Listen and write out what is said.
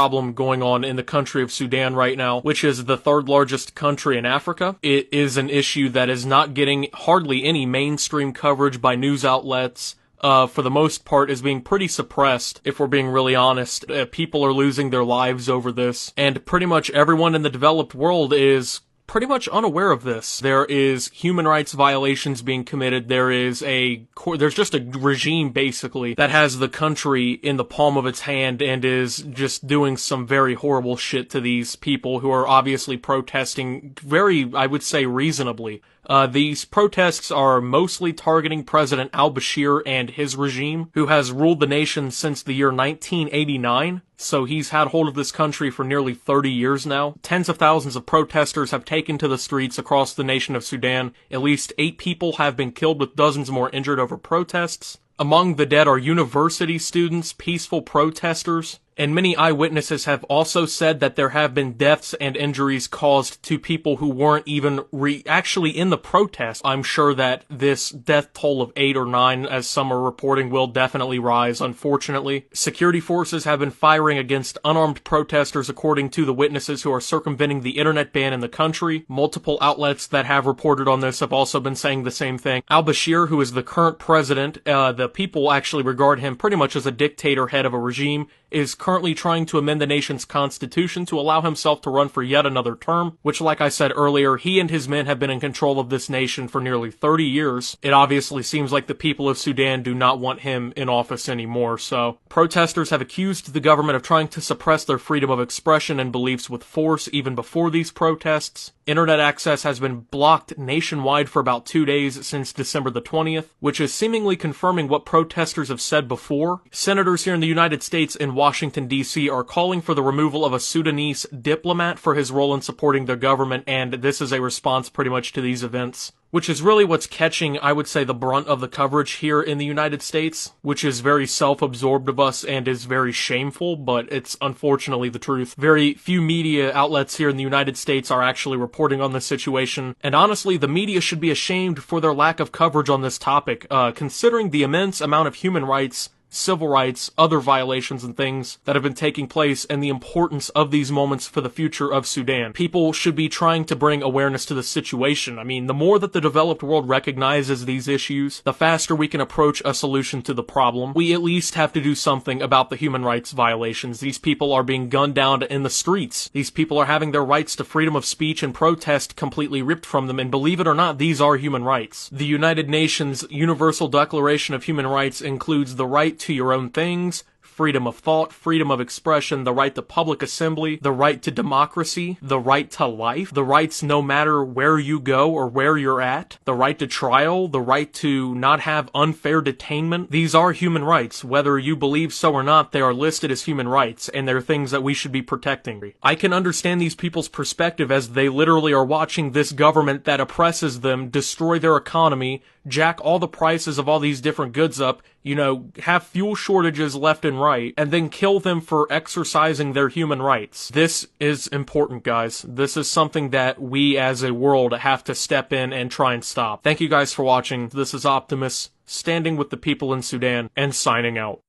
problem going on in the country of Sudan right now, which is the third largest country in Africa. It is an issue that is not getting hardly any mainstream coverage by news outlets. For the most part, is being pretty suppressed, if we're being really honest. People are losing their lives over this, and pretty much everyone in the developed world is pretty much unaware of this. There is human rights violations being committed. There's just a regime, basically, that has the country in the palm of its hand and is just doing some very horrible shit to these people who are obviously protesting very, I would say, reasonably. These protests are mostly targeting President al-Bashir and his regime, who has ruled the nation since the year 1989. So he's had hold of this country for nearly 30 years now. Tens of thousands of protesters have taken to the streets across the nation of Sudan. At least 8 people have been killed, with dozens more injured over protests. Among the dead are university students, peaceful protesters, and many eyewitnesses have also said that there have been deaths and injuries caused to people who weren't even actually in the protest. I'm sure that this death toll of 8 or 9, as some are reporting, will definitely rise, unfortunately. Security forces have been firing against unarmed protesters, according to the witnesses who are circumventing the internet ban in the country. Multiple outlets that have reported on this have also been saying the same thing. Al-Bashir, who is the current president, the people actually regard him pretty much as a dictator head of a regime, is currently trying to amend the nation's constitution to allow himself to run for yet another term, which, like I said earlier, he and his men have been in control of this nation for nearly 30 years. It obviously seems like the people of Sudan do not want him in office anymore, so protesters have accused the government of trying to suppress their freedom of expression and beliefs with force even before these protests. Internet access has been blocked nationwide for about 2 days since December the 20th, which is seemingly confirming what protesters have said before. Senators here in the United States and Washington, D.C. are calling for the removal of a Sudanese diplomat for his role in supporting their government, and this is a response pretty much to these events, which is really what's catching, I would say, the brunt of the coverage here in the United States, which is very self-absorbed of us and is very shameful, but it's unfortunately the truth. Very few media outlets here in the United States are actually reporting on this situation, and honestly, the media should be ashamed for their lack of coverage on this topic, considering the immense amount of human rights, civil rights, other violations and things that have been taking place, and the importance of these moments for the future of Sudan. People should be trying to bring awareness to the situation. I mean, the more that the developed world recognizes these issues, the faster we can approach a solution to the problem. We at least have to do something about the human rights violations. These people are being gunned down in the streets. These people are having their rights to freedom of speech and protest completely ripped from them, and believe it or not, these are human rights. The United Nations Universal Declaration of Human Rights includes the right to your own things, freedom of thought, freedom of expression, the right to public assembly, the right to democracy, the right to life, the rights no matter where you go or where you're at, the right to trial, the right to not have unfair detainment. These are human rights. Whether you believe so or not, they are listed as human rights, and they're things that we should be protecting. I can understand these people's perspective, as they literally are watching this government that oppresses them destroy their economy, jack all the prices of all these different goods up, have fuel shortages left and right, and then kill them for exercising their human rights. This is important, guys. This is something that we as a world have to step in and try and stop. Thank you guys for watching. This is Optimus, standing with the people in Sudan, and signing out.